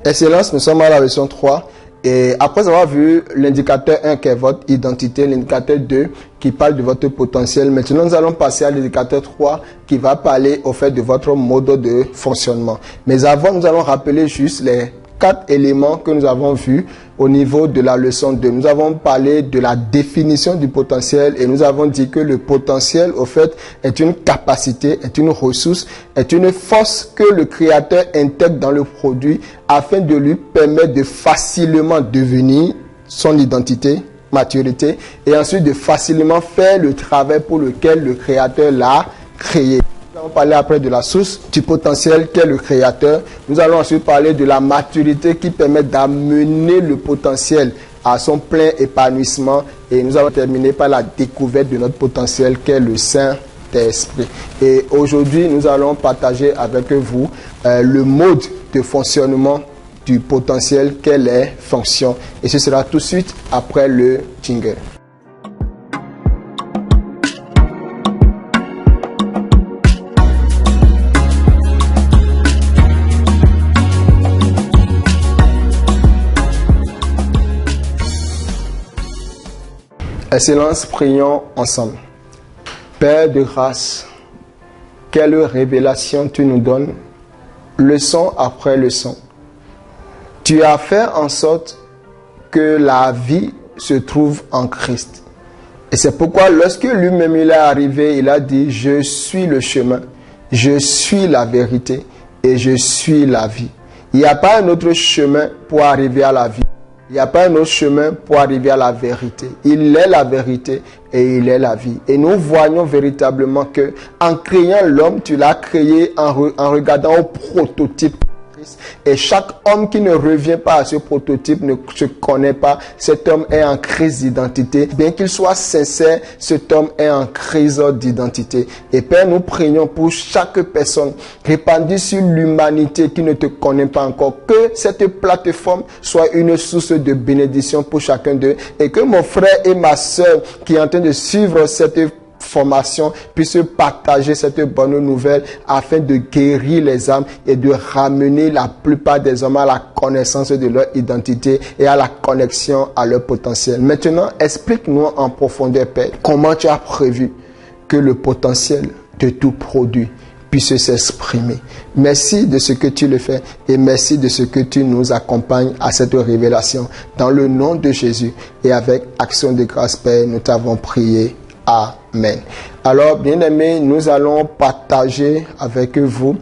Excellence, nous sommes à la version 3. Et après avoir vu l'indicateur 1 qui est votre identité, l'indicateur 2 qui parle de votre potentiel, maintenant nous allons passer à l'indicateur 3 qui va parler au fait de votre mode de fonctionnement. Mais avant, nous allons rappeler juste les 4 éléments que nous avons vus au niveau de la leçon 2. Nous avons parlé de la définition du potentiel et nous avons dit que le potentiel, au fait, est une capacité, est une ressource, est une force que le créateur intègre dans le produit afin de lui permettre de facilement devenir son identité, maturité, et ensuite de facilement faire le travail pour lequel le créateur l'a créé. Nous allons parler après de la source du potentiel qu'est le créateur. Nous allons ensuite parler de la maturité qui permet d'amener le potentiel à son plein épanouissement. Et nous allons terminer par la découverte de notre potentiel qu'est le Saint-Esprit. Et aujourd'hui, nous allons partager avec vous le mode de fonctionnement du potentiel qu'est les fonctions. Et ce sera tout de suite après le jingle. Excellence, prions ensemble. Père de grâce, quelle révélation tu nous donnes, leçon après leçon. Tu as fait en sorte que la vie se trouve en Christ. Et c'est pourquoi lorsque lui-même il est arrivé, il a dit, je suis le chemin, je suis la vérité et je suis la vie. Il n'y a pas un autre chemin pour arriver à la vie. Il n'y a pas un autre chemin pour arriver à la vérité. Il est la vérité et il est la vie. Et nous voyons véritablement que en créant l'homme, tu l'as créé en regardant au prototype. Et chaque homme qui ne revient pas à ce prototype ne se connaît pas. Cet homme est en crise d'identité. Bien qu'il soit sincère, cet homme est en crise d'identité. Et Père, nous prions pour chaque personne répandue sur l'humanité qui ne te connaît pas encore. Que cette plateforme soit une source de bénédiction pour chacun d'eux. Et que mon frère et ma soeur qui est en train de suivre cette formation puisse partager cette bonne nouvelle afin de guérir les âmes et de ramener la plupart des hommes à la connaissance de leur identité et à la connexion à leur potentiel. Maintenant, explique-nous en profondeur, Père, comment tu as prévu que le potentiel de tout produit puisse s'exprimer. Merci de ce que tu le fais et merci de ce que tu nous accompagnes à cette révélation. Dans le nom de Jésus et avec action de grâce, Père, nous t'avons prié. Amen. Alors, bien-aimés, nous allons partager avec vous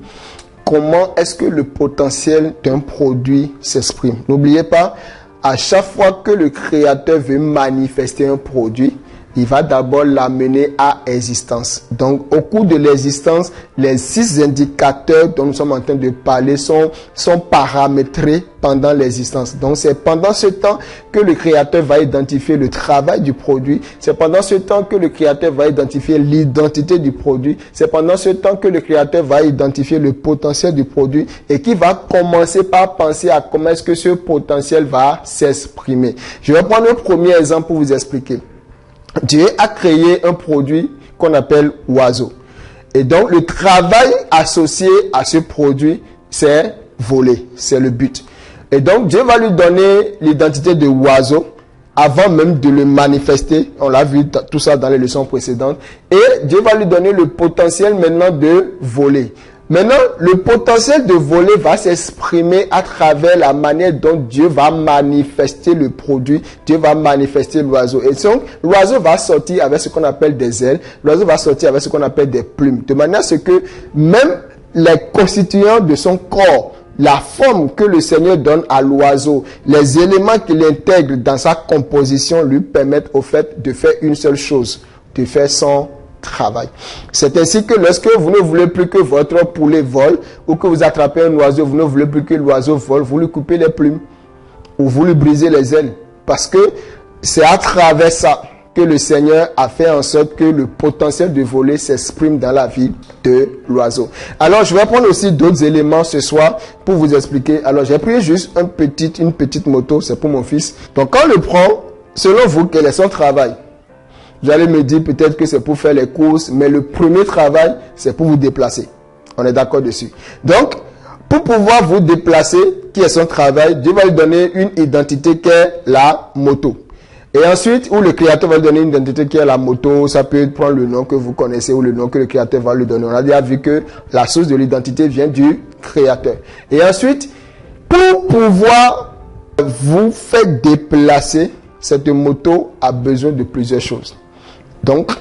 comment est-ce que le potentiel d'un produit s'exprime. N'oubliez pas, à chaque fois que le créateur veut manifester un produit, il va d'abord l'amener à existence. Donc, au cours de l'existence, les 6 indicateurs dont nous sommes en train de parler sont paramétrés pendant l'existence. Donc, c'est pendant ce temps que le créateur va identifier le travail du produit. C'est pendant ce temps que le créateur va identifier l'identité du produit. C'est pendant ce temps que le créateur va identifier le potentiel du produit et qui va commencer par penser à comment est-ce que ce potentiel va s'exprimer. Je vais prendre un premier exemple pour vous expliquer. Dieu a créé un produit qu'on appelle oiseau. Et donc, le travail associé à ce produit, c'est voler. C'est le but. Et donc, Dieu va lui donner l'identité de oiseau avant même de le manifester. On l'a vu tout ça dans les leçons précédentes. Et Dieu va lui donner le potentiel maintenant de voler. Maintenant, le potentiel de voler va s'exprimer à travers la manière dont Dieu va manifester le produit. Dieu va manifester l'oiseau. Et donc, l'oiseau va sortir avec ce qu'on appelle des ailes. L'oiseau va sortir avec ce qu'on appelle des plumes. De manière à ce que même les constituants de son corps, la forme que le Seigneur donne à l'oiseau, les éléments qu'il intègre dans sa composition lui permettent au fait de faire une seule chose, de faire son travail. C'est ainsi que lorsque vous ne voulez plus que votre poulet vole ou que vous attrapez un oiseau, vous ne voulez plus que l'oiseau vole, vous lui coupez les plumes ou vous lui brisez les ailes. Parce que c'est à travers ça que le Seigneur a fait en sorte que le potentiel de voler s'exprime dans la vie de l'oiseau. Alors, je vais prendre aussi d'autres éléments ce soir pour vous expliquer. Alors, j'ai pris juste une petite moto, c'est pour mon fils. Donc, quand on le prend, selon vous, quel est son travail? Vous allez me dire peut-être que c'est pour faire les courses, mais le premier travail, c'est pour vous déplacer. On est d'accord dessus. Donc, Pour pouvoir vous déplacer, qui est son travail, Dieu va lui donner une identité qui est la moto. Et ensuite, où le créateur va lui donner une identité qui est la moto, ça peut prendre le nom que vous connaissez ou le nom que le créateur va lui donner. On a déjà vu que la source de l'identité vient du créateur. Et ensuite, pour pouvoir vous faire déplacer, cette moto a besoin de plusieurs choses. Donc,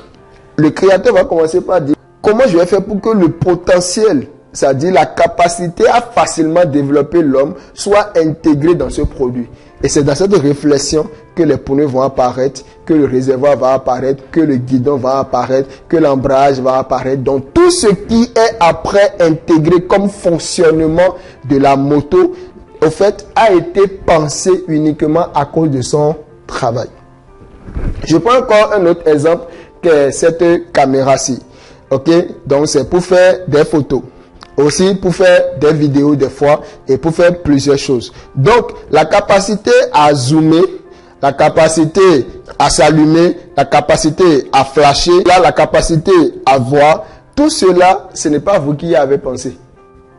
le créateur va commencer par dire, comment je vais faire pour que le potentiel, c'est-à-dire la capacité à facilement développer l'homme, soit intégré dans ce produit. Et c'est dans cette réflexion que les pneus vont apparaître, que le réservoir va apparaître, que le guidon va apparaître, que l'embrayage va apparaître. Donc tout ce qui est après intégré comme fonctionnement de la moto, au fait, a été pensé uniquement à cause de son travail. Je prends encore un autre exemple que cette caméra-ci. Ok, donc c'est pour faire des photos. Aussi pour faire des vidéos des fois et pour faire plusieurs choses. Donc la capacité à zoomer, la capacité à s'allumer, la capacité à flasher, là, la capacité à voir, tout cela, ce n'est pas vous qui y avez pensé,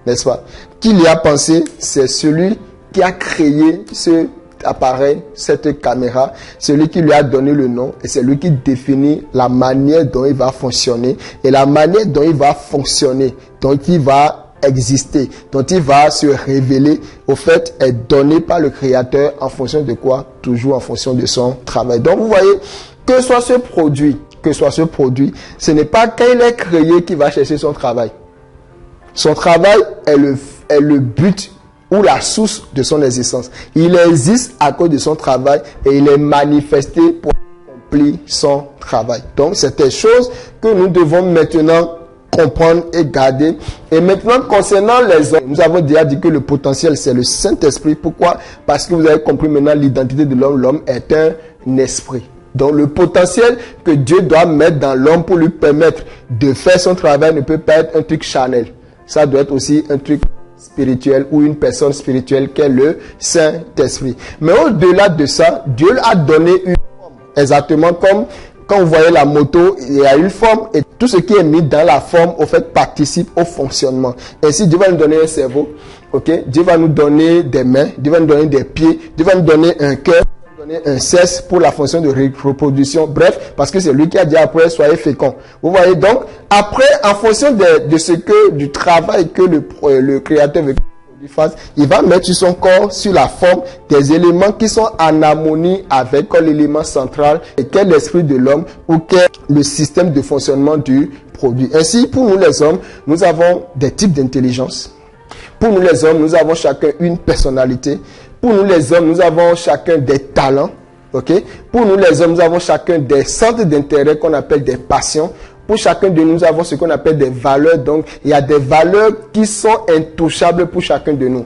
n'est-ce pas? Qui y a pensé, c'est celui qui a créé ce appareil, cette caméra, celui qui lui a donné le nom et c'est lui qui définit la manière dont il va fonctionner et la manière dont il va fonctionner, dont il va exister, dont il va se révéler, au fait, est donné par le créateur en fonction de quoi? Toujours en fonction de son travail. Donc vous voyez, que soit ce produit, ce n'est pas quand il est créé qu'il va chercher son travail. Son travail est le but ou la source de son existence. Il existe à cause de son travail et il est manifesté pour accomplir son travail. Donc, c'est des choses que nous devons maintenant comprendre et garder. Et maintenant, concernant les hommes, nous avons déjà dit que le potentiel, c'est le Saint-Esprit. Pourquoi? Parce que vous avez compris maintenant l'identité de l'homme. L'homme est un esprit. Donc, le potentiel que Dieu doit mettre dans l'homme pour lui permettre de faire son travail ne peut pas être un truc charnel. Ça doit être aussi un truc spirituel ou une personne spirituelle qu'est le Saint-Esprit. Mais au-delà de ça, Dieu a donné une forme. Exactement comme quand vous voyez la moto, il y a une forme et tout ce qui est mis dans la forme, au fait, participe au fonctionnement. Ainsi, Dieu va nous donner un cerveau, ok? Dieu va nous donner des mains, Dieu va nous donner des pieds, Dieu va nous donner un cœur, un cesse pour la fonction de reproduction. Bref, parce que c'est lui qui a dit après, soyez féconds. Vous voyez donc, après, en fonction de ce que, du travail que le créateur veut qu'il fasse, il va mettre sur son corps, sur la forme, des éléments qui sont en harmonie avec l'élément central, et qu'est l'esprit de l'homme, ou qu'est le système de fonctionnement du produit. Ainsi, pour nous les hommes, nous avons des types d'intelligence. Pour nous les hommes, nous avons chacun une personnalité. Pour nous les hommes, nous avons chacun des talents. Okay? Pour nous les hommes, nous avons chacun des centres d'intérêt qu'on appelle des passions. Pour chacun de nous, nous avons ce qu'on appelle des valeurs. Donc, il y a des valeurs qui sont intouchables pour chacun de nous.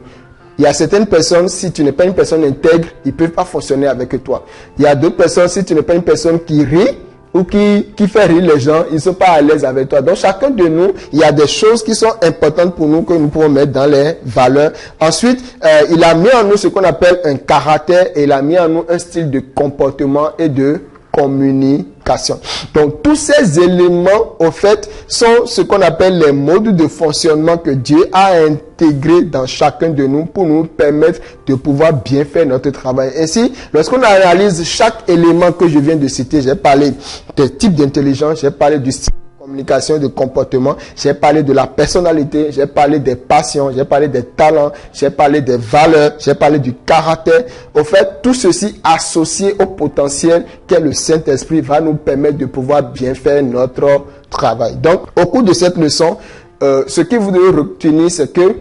Il y a certaines personnes, si tu n'es pas une personne intègre, ils ne peuvent pas fonctionner avec toi. Il y a d'autres personnes, si tu n'es pas une personne qui rit, ou qui fait rire les gens, ils ne sont pas à l'aise avec toi. Donc, chacun de nous, il y a des choses qui sont importantes pour nous, que nous pouvons mettre dans les valeurs. Ensuite, il a mis en nous ce qu'on appelle un caractère et il a mis en nous un style de comportement et de communication. Donc, tous ces éléments, au fait, sont ce qu'on appelle les modes de fonctionnement que Dieu a intégrés dans chacun de nous pour nous permettre de pouvoir bien faire notre travail. Ainsi, lorsqu'on analyse chaque élément que je viens de citer, j'ai parlé des types d'intelligence, j'ai parlé du style de communication, de comportement, j'ai parlé de la personnalité, j'ai parlé des passions, j'ai parlé des talents, j'ai parlé des valeurs, j'ai parlé du caractère. Au fait, tout ceci associé au potentiel qu'est le Saint-Esprit va nous permettre de pouvoir bien faire notre travail. Donc, au cours de cette leçon, ce que vous devez retenir, c'est que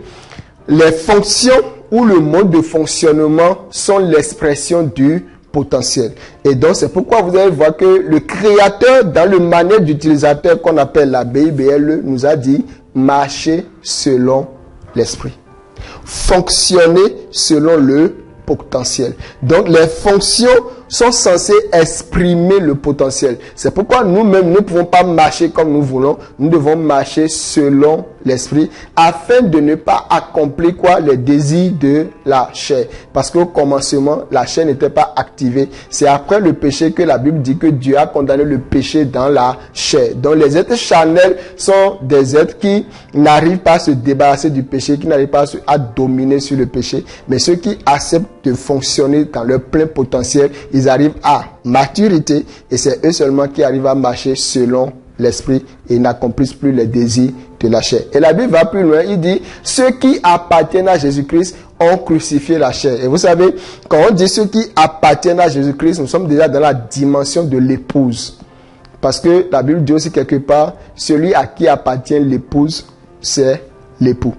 les fonctions ou le mode de fonctionnement sont l'expression du potentiel. Et donc, c'est pourquoi vous allez voir que le créateur, dans le manuel d'utilisateur qu'on appelle la BIBLE, nous a dit marcher selon l'esprit. Fonctionner selon le potentiel. Donc, les fonctions sont censés exprimer le potentiel. C'est pourquoi nous-mêmes, nous ne pouvons pas marcher comme nous voulons. Nous devons marcher selon l'esprit afin de ne pas accomplir quoi? Les désirs de la chair. Parce qu'au commencement, la chair n'était pas activée. C'est après le péché que la Bible dit que Dieu a condamné le péché dans la chair. Donc les êtres charnels sont des êtres qui n'arrivent pas à se débarrasser du péché, qui n'arrivent pas à dominer sur le péché. Mais ceux qui acceptent de fonctionner dans leur plein potentiel, ils arrivent à maturité et c'est eux seulement qui arrivent à marcher selon l'esprit et n'accomplissent plus les désirs de la chair. Et la Bible va plus loin, il dit, ceux qui appartiennent à Jésus-Christ ont crucifié la chair. Et vous savez, quand on dit ceux qui appartiennent à Jésus-Christ, nous sommes déjà dans la dimension de l'épouse. Parce que la Bible dit aussi quelque part, celui à qui appartient l'épouse, c'est l'époux.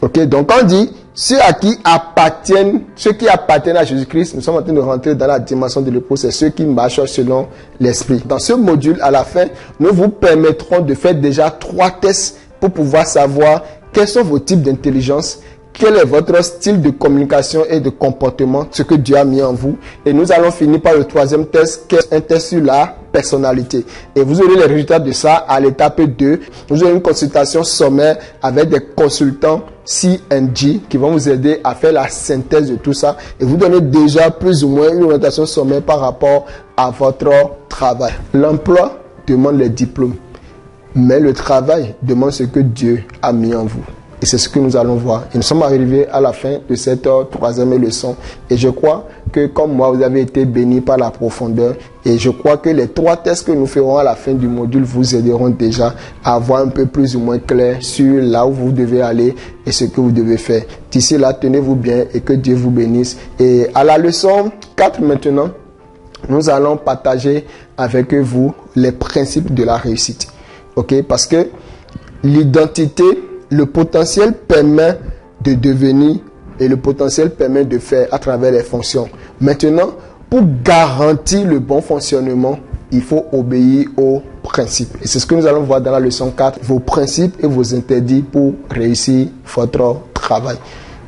Ok, donc on dit, ceux qui appartiennent à Jésus-Christ, nous sommes en train de rentrer dans la dimension de l'épouse, c'est ceux qui marchent selon l'esprit. Dans ce module, à la fin, nous vous permettrons de faire déjà 3 tests pour pouvoir savoir quels sont vos types d'intelligence, quel est votre style de communication et de comportement, ce que Dieu a mis en vous. Et nous allons finir par le 3e test, qui est un test sur la personnalité. Et vous aurez les résultats de ça à l'étape 2. Vous aurez une consultation sommaire avec des consultants CNG qui vont vous aider à faire la synthèse de tout ça et vous donner déjà plus ou moins une orientation sommaire par rapport à votre travail. L'emploi demande les diplômes, mais le travail demande ce que Dieu a mis en vous. Et c'est ce que nous allons voir. Et nous sommes arrivés à la fin de cette 3e leçon. Et je crois que comme moi, vous avez été bénis par la profondeur. Et je crois que les 3 tests que nous ferons à la fin du module vous aideront déjà à voir un peu plus ou moins clair sur là où vous devez aller et ce que vous devez faire. D'ici là, tenez-vous bien et que Dieu vous bénisse. Et à la leçon 4 maintenant, nous allons partager avec vous les principes de la réussite. Ok? Parce que l'identité, le potentiel permet de devenir et le potentiel permet de faire à travers les fonctions. Maintenant, pour garantir le bon fonctionnement, il faut obéir aux principes. Et c'est ce que nous allons voir dans la leçon 4, vos principes et vos interdits pour réussir votre travail.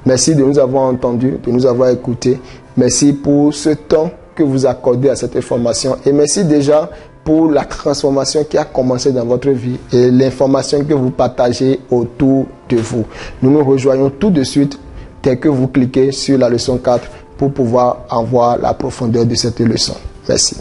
Merci de nous avoir entendus, de nous avoir écoutés. Merci pour ce temps que vous accordez à cette information. Et merci déjà pour la transformation qui a commencé dans votre vie et l'information que vous partagez autour de vous. Nous nous rejoignons tout de suite dès que vous cliquez sur la leçon 4 pour pouvoir en voir la profondeur de cette leçon. Merci.